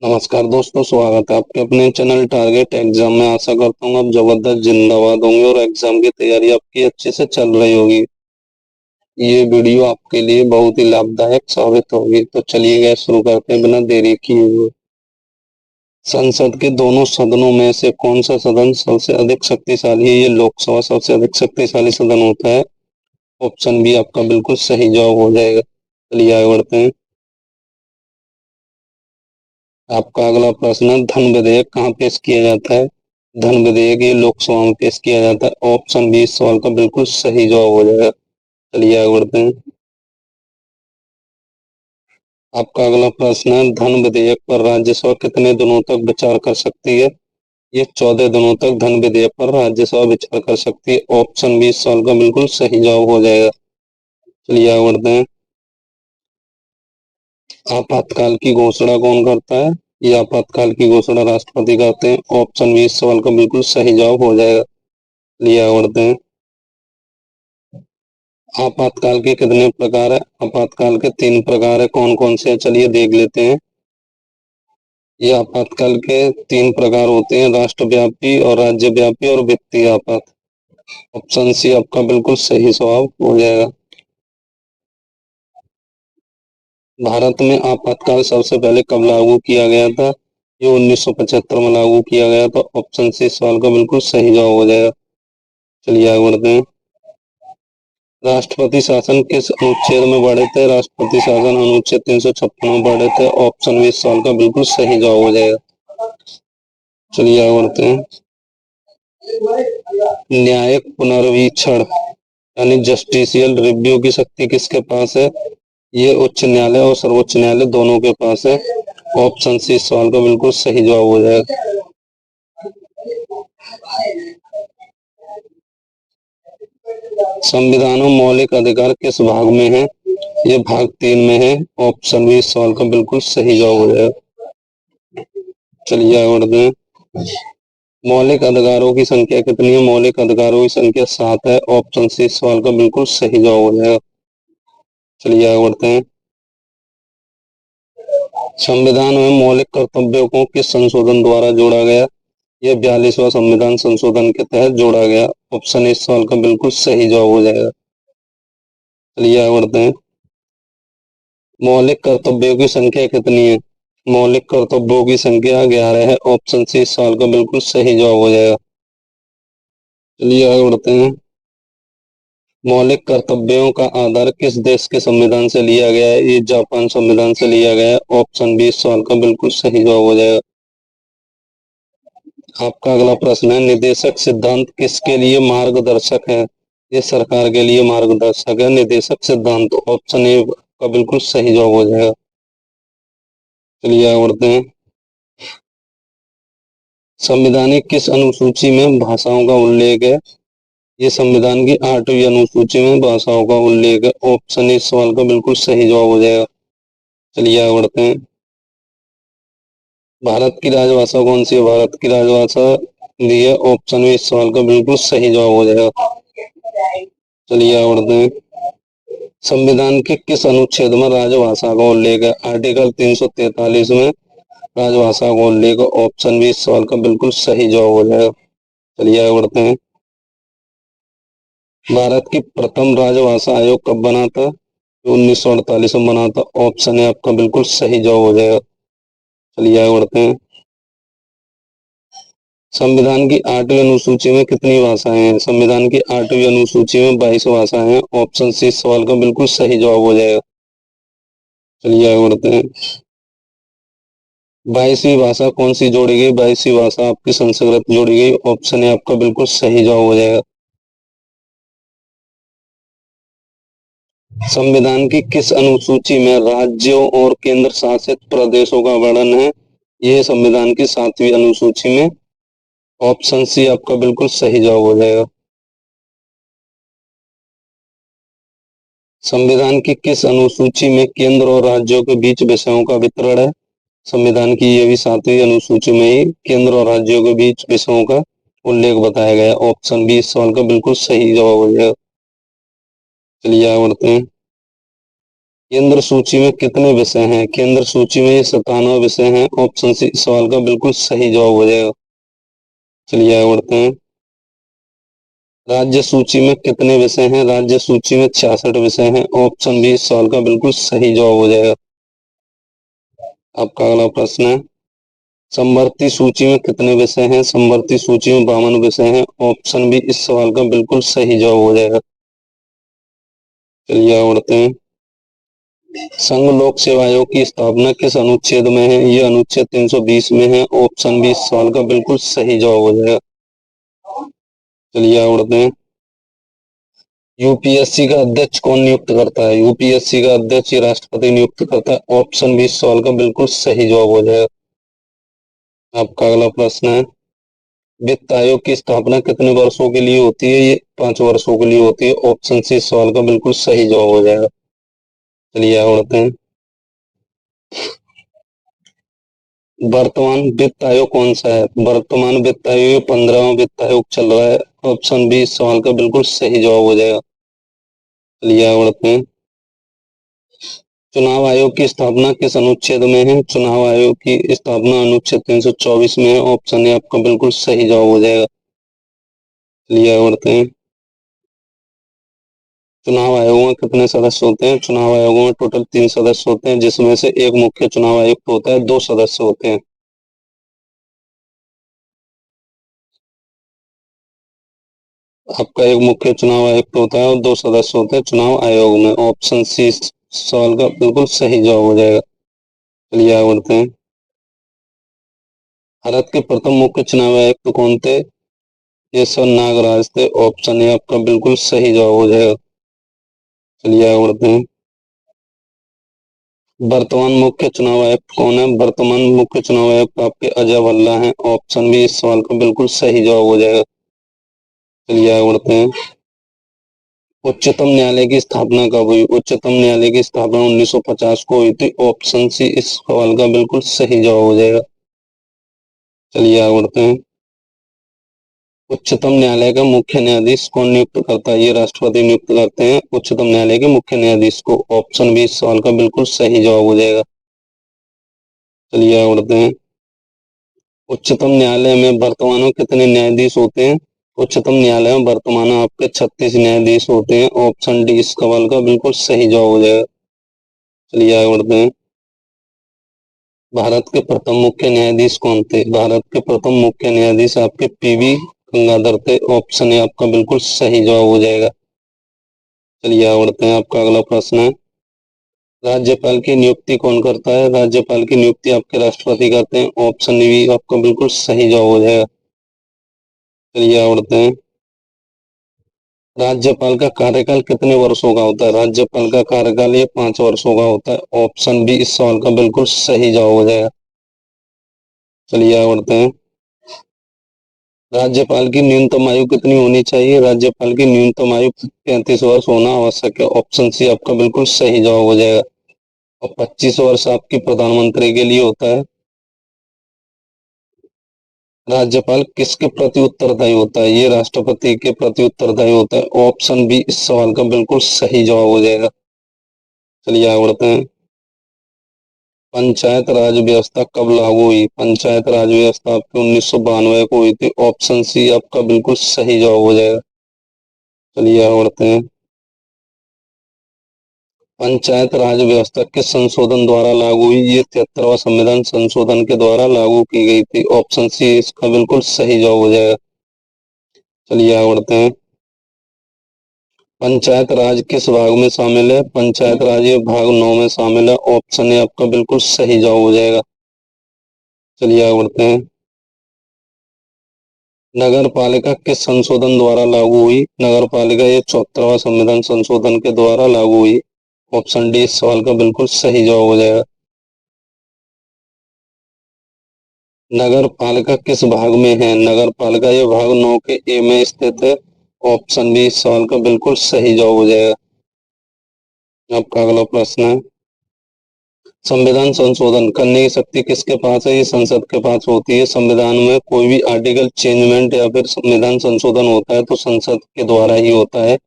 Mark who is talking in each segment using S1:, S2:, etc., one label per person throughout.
S1: नमस्कार दोस्तों, स्वागत है आपके अपने चैनल टारगेट एग्जाम में। आशा करता हूँ आप जबरदस्त जिंदाबाद होंगे और एग्जाम की तैयारी आपकी अच्छे से चल रही होगी। ये वीडियो आपके लिए बहुत ही लाभदायक साबित होगी। तो चलिए गए शुरू करते हैं बिना देरी किए हुए। संसद के दोनों सदनों में से कौन सा सदन सबसे अधिक शक्तिशाली है? ये लोकसभा सबसे अधिक शक्तिशाली सदन होता है। ऑप्शन बी आपका बिल्कुल सही जवाब हो जाएगा। चलिए आगे बढ़ते हैं। आपका अगला प्रश्न है, धन विधेयक कहाँ पेश किया जाता है? धन विधेयक ये लोकसभा में पेश किया जाता है। ऑप्शन बी इस सवाल का बिल्कुल सही जवाब हो जाएगा। चलिए आगे बढ़ते हैं। आपका अगला प्रश्न है, धन विधेयक पर राज्यसभा कितने दिनों तक विचार कर सकती है? ये 14 दिनों तक धन विधेयक पर राज्यसभा विचार कर सकती है। ऑप्शन बी इस सवाल का बिल्कुल सही जवाब हो जाएगा। चलिए आगे बढ़ते हैं। आपातकाल की घोषणा कौन करता है? ये आपातकाल की घोषणा राष्ट्रपति करते हैं। ऑप्शन बी इस सवाल का बिल्कुल सही जवाब हो जाएगा। चलिए आगे बढ़ते हैं। आपातकाल के कितने प्रकार है? आपातकाल के 3 प्रकार है। कौन कौन से हैं? चलिए देख लेते हैं। ये आपातकाल के 3 प्रकार होते हैं, राष्ट्रव्यापी और राज्यव्यापी और वित्तीय आपात। ऑप्शन सी आपका बिल्कुल सही जवाब हो जाएगा। भारत में आपातकाल सबसे पहले कब लागू किया गया था? ये 1975 में लागू किया गया था। ऑप्शन सी सवाल का बिल्कुल सही जवाब हो जाएगा। चलिए आगे बढ़ते हैं। राष्ट्रपति शासन किस अनुच्छेद में बढ़े थे? राष्ट्रपति शासन अनुच्छेद 356 में बढ़े थे। ऑप्शन बी इस सवाल का बिल्कुल सही जवाब हो जाएगा। चलिए आगे बढ़ते हैं। न्यायिक पुनर्वीक्षण यानी जस्टिशियल रिव्यू की शक्ति किसके पास है? ये उच्च न्यायालय और सर्वोच्च न्यायालय दोनों के पास है। ऑप्शन सी इस सवाल का बिल्कुल सही जवाब हो जाएगा। संविधान में मौलिक अधिकार किस भाग में है? ये भाग 3 में है। ऑप्शन बी इस सवाल का बिल्कुल सही जवाब हो जाएगा। चलिए आगे बढ़ते हैं। मौलिक अधिकारों की संख्या कितनी है? मौलिक अधिकारों की संख्या 7 है। ऑप्शन सी इस सवाल का बिल्कुल सही जवाब हो जाएगा। चलिए आगे बढ़ते हैं। संविधान में मौलिक कर्तव्यों को किस संशोधन द्वारा जोड़ा गया? यह 42वां संविधान संशोधन के तहत जोड़ा गया। ऑप्शन इस सवाल का बिल्कुल सही जवाब हो जाएगा। चलिए आगे बढ़ते हैं। मौलिक कर्तव्यों की संख्या कितनी है? मौलिक कर्तव्यों की संख्या 11 है। ऑप्शन सी इस सवाल का बिल्कुल सही जवाब हो जाएगा। चलिए आगे बढ़ते हैं। मौलिक कर्तव्यों का आधार किस देश के संविधान से लिया गया है? ये जापान संविधान से लिया गया है। ऑप्शन बी इस सवाल का बिल्कुल सही जवाब हो जाएगा। आपका अगला प्रश्न है, निदेशक सिद्धांत किसके लिए मार्गदर्शक है? ये सरकार के लिए मार्गदर्शक है निदेशक सिद्धांत। ऑप्शन ए का बिल्कुल सही जवाब हो जाएगा। चलिए आगे बढ़ते हैं। संविधान की किस अनुसूची में भाषाओं का उल्लेख है? ये संविधान की 8वीं अनुसूची में भाषाओं का उल्लेख है। ऑप्शन ए इस सवाल का बिल्कुल सही जवाब हो जाएगा। चलिए आगे बढ़ते हैं। भारत की राजभाषा कौन सी है? भारत की राजभाषा दी है। ऑप्शन में इस सवाल का बिल्कुल सही जवाब हो जाएगा। चलिए आगे बढ़ते हैं। संविधान के किस अनुच्छेद में राजभाषा का उल्लेख है? आर्टिकल 343 में राजभाषा का उल्लेख है। ऑप्शन बी इस सवाल का बिल्कुल सही जवाब हो जाएगा। चलिए आगे बढ़ते हैं। भारत की प्रथम राजभाषा आयोग कब बना था? 1948 में बना था। ऑप्शन है आपका बिल्कुल सही जवाब हो जाएगा। चलिए आगे बढ़ते हैं। संविधान की 8वीं अनुसूची में कितनी भाषाएं हैं? संविधान की 8वीं अनुसूची में 22 भाषाएं हैं। ऑप्शन सी इस सवाल का बिल्कुल सही जवाब हो जाएगा। चलिए आगे बढ़ते हैं। 22वीं भाषा कौन सी जोड़ी गई? 22वीं भाषा आपकी संस्कृत जोड़ी गई। ऑप्शन है आपका बिल्कुल सही जवाब हो जाएगा। संविधान की किस अनुसूची में राज्यों और केंद्र शासित प्रदेशों का वर्णन है? यह संविधान की 7वीं अनुसूची में। ऑप्शन सी आपका बिल्कुल सही जवाब हो जाएगा। संविधान की किस अनुसूची में केंद्र और राज्यों के बीच विषयों का वितरण है? संविधान की ये भी 7वीं अनुसूची में ही केंद्र और राज्यों के बीच विषयों का उल्लेख बताया गया है। ऑप्शन बी इस सवाल का बिल्कुल सही जवाब हो जाएगा। चलिए आगे बढ़ते हैं। केंद्र सूची में कितने विषय हैं? केंद्र सूची में ये 97 विषय हैं। ऑप्शन सी इस सवाल का बिल्कुल सही जवाब हो जाएगा। चलिए आगे बढ़ते हैं। राज्य सूची में कितने विषय हैं? राज्य सूची में 66 विषय हैं। ऑप्शन बी इस सवाल का बिल्कुल सही जवाब हो जाएगा। आपका अगला प्रश्न है, समवर्ती सूची में कितने विषय हैं? समवर्ती सूची में 52 विषय हैं। ऑप्शन बी इस सवाल का बिल्कुल सही जवाब हो जाएगा। चलिए आगे बढ़ते हैं। संघ लोक सेवा आयोग की स्थापना किस अनुच्छेद में है? ये अनुच्छेद 320 में है। ऑप्शन बी इस सवाल का बिल्कुल सही जवाब हो जाएगा। चलिए आगे बढ़ते हैं। यूपीएससी का अध्यक्ष कौन नियुक्त करता है? यूपीएससी का अध्यक्ष राष्ट्रपति नियुक्त करता है। ऑप्शन बी इस सवाल का बिल्कुल सही जवाब हो जाएगा। आपका अगला प्रश्न है, वित्त आयोग की स्थापना कितने वर्षों के लिए होती है? ये 5 वर्षों के लिए होती है। ऑप्शन सी इस सवाल का बिल्कुल सही जवाब हो जाएगा। चलिए आगे बढ़ते हैं। वर्तमान वित्त आयोग कौन सा है? वर्तमान वित्त आयोग 15वां वित्त आयोग चल रहा है। ऑप्शन बी इस सवाल का बिल्कुल सही जवाब हो जाएगा। चलिए आगे बढ़ते हैं। चुनाव आयोग की स्थापना किस अनुच्छेद में है? चुनाव आयोग की स्थापना अनुच्छेद 324 में है। ऑप्शन ए आपका बिल्कुल सही जवाब हो जाएगा। चलिए आगे बढ़ते हैं। चुनाव आयोगों में कितने सदस्य होते हैं? चुनाव आयोगों में टोटल 3 सदस्य होते हैं, जिसमें से एक मुख्य चुनाव आयुक्त होता है, 2 सदस्य होते हैं। आपका एक मुख्य चुनाव आयुक्त होता है और 2 सदस्य होते हैं चुनाव आयोग में। ऑप्शन सी सवाल का बिल्कुल सही जवाब हो जाएगा। चलिए आगे बढ़ते हैं। भारत के प्रथम मुख्य चुनाव आयुक्त कौन थे? ये सर नागराज थे। ऑप्शन ए आपका बिल्कुल सही जवाब हो जाएगा। चलिए आगे बढ़ते हैं। वर्तमान मुख्य चुनाव आयुक्त कौन है? वर्तमान मुख्य चुनाव आयुक्त आपके अजय भल्ला हैं। ऑप्शन बी इस सवाल का बिल्कुल सही जवाब हो जाएगा। चलिए आगे बढ़ते हैं। उच्चतम न्यायालय की स्थापना कब हुई? उच्चतम न्यायालय की स्थापना 1950 को हुई थी। ऑप्शन सी इस सवाल का बिल्कुल सही जवाब हो जाएगा। चलिए आगे बढ़ते हैं। उच्चतम न्यायालय का मुख्य न्यायाधीश कौन नियुक्त करता है? ये राष्ट्रपति नियुक्त करते हैं उच्चतम न्यायालय के मुख्य न्यायाधीश को। ऑप्शन बी इस सवाल का बिल्कुल सही जवाब हो जाएगा। चलिए आगे बढ़ते हैं। उच्चतम न्यायालय में वर्तमान में कितने न्यायाधीश होते हैं? उच्चतम न्यायालय में वर्तमान में आपके 36 न्यायाधीश होते हैं। ऑप्शन डी इस सवाल का बिल्कुल सही जवाब हो जाएगा। चलिए आगे बढ़ते हैं। भारत के प्रथम मुख्य न्यायाधीश कौन थे? भारत के प्रथम मुख्य न्यायाधीश आपके पीवी गंगाधर थे। ऑप्शन ए आपका बिल्कुल सही जवाब हो जाएगा। चलिए आगे बढ़ते हैं। आपका अगला प्रश्न है, राज्यपाल की नियुक्ति कौन करता है? राज्यपाल की नियुक्ति आपके राष्ट्रपति करते हैं। ऑप्शन बी आपका बिल्कुल सही जवाब हो जाएगा। चलिए आगे बढ़ते हैं। राज्यपाल का कार्यकाल कितने वर्षों का होता है? राज्यपाल का कार्यकाल ये 5 वर्षों का होता है। ऑप्शन बी इस सवाल का बिल्कुल सही जवाब हो जाएगा। चलिए आगे बढ़ते हैं। राज्यपाल की न्यूनतम आयु कितनी होनी चाहिए? राज्यपाल की न्यूनतम आयु 35 वर्ष होना आवश्यक है। ऑप्शन सी आपका बिल्कुल सही जवाब हो जाएगा। और 25 वर्ष आपकी प्रधानमंत्री के लिए होता है। राज्यपाल किसके प्रति उत्तरदायी होता है? ये राष्ट्रपति के प्रति उत्तरदायी होता है। ऑप्शन बी इस सवाल का बिल्कुल सही जवाब हो जाएगा। चलिए आगे बढ़ते हैं। पंचायत राज व्यवस्था कब लागू हुई? पंचायत राज व्यवस्था आपके 1992 को हुई थी। ऑप्शन सी आपका बिल्कुल सही जवाब हो जाएगा। चलिए आगे बढ़ते हैं। पंचायत राज व्यवस्था किस संशोधन द्वारा लागू हुई? ये 73वां संविधान संशोधन के द्वारा लागू की गई थी। ऑप्शन सी इसका बिल्कुल सही जवाब हो जाएगा। चलिए आगे बढ़ते हैं। पंचायत राज किस भाग में शामिल है? पंचायत राज ये भाग 9 में शामिल है। ऑप्शन ए आपका बिल्कुल सही जवाब हो जाएगा। चलिए आगे बढ़ते हैं। नगर पालिका किस संशोधन द्वारा लागू हुई? नगर पालिका ये 74वां संविधान संशोधन के द्वारा लागू हुई। ऑप्शन डी इस सवाल का बिल्कुल सही जवाब हो जाएगा। नगर पालिका किस भाग में है? नगर पालिका ये भाग 9 के ए में स्थित है। ऑप्शन बी इस सवाल का बिल्कुल सही जवाब हो जाएगा। आपका अगला प्रश्न है, संविधान संशोधन करने की शक्ति किसके पास है? ये संसद के पास होती है। संविधान में कोई भी आर्टिकल चेंजमेंट या फिर संविधान संशोधन होता है तो संसद के द्वारा ही होता है।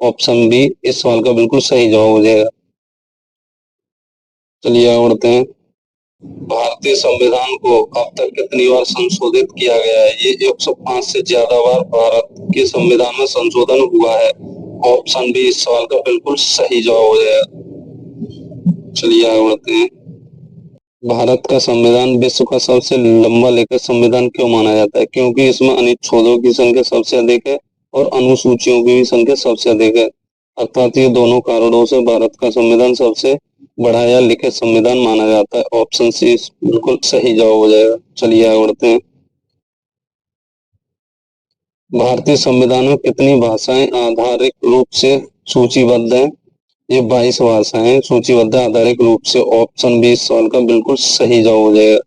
S1: ऑप्शन बी इस सवाल का बिल्कुल सही जवाब हो जाएगा। चलिए आगे बढ़ते हैं। भारतीय संविधान को अब तक कितनी बार संशोधित किया गया है? ये 105 से ज्यादा बार भारत के संविधान में संशोधन हुआ है। ऑप्शन बी इस सवाल का बिल्कुल सही जवाब हो जाएगा। चलिए आगे बढ़ते हैं। भारत का संविधान विश्व का सबसे लंबा लिखित संविधान क्यों माना जाता है? क्योंकि इसमें अनुच्छेदों की संख्या सबसे अधिक है और अनुसूचियों की भी संख्या सबसे अधिक है। अर्थात ये दोनों कारणों से भारत का संविधान सबसे बड़ा या लिखित संविधान माना जाता है। ऑप्शन सी बिल्कुल सही जवाब हो जाएगा। चलिए आगे बढ़ते हैं। भारतीय संविधान में कितनी भाषाएं आधारिक रूप से सूचीबद्ध हैं? ये 22 भाषाएं सूचीबद्ध आधारिक रूप से। ऑप्शन बी इस सवाल का बिल्कुल सही जवाब हो जाएगा।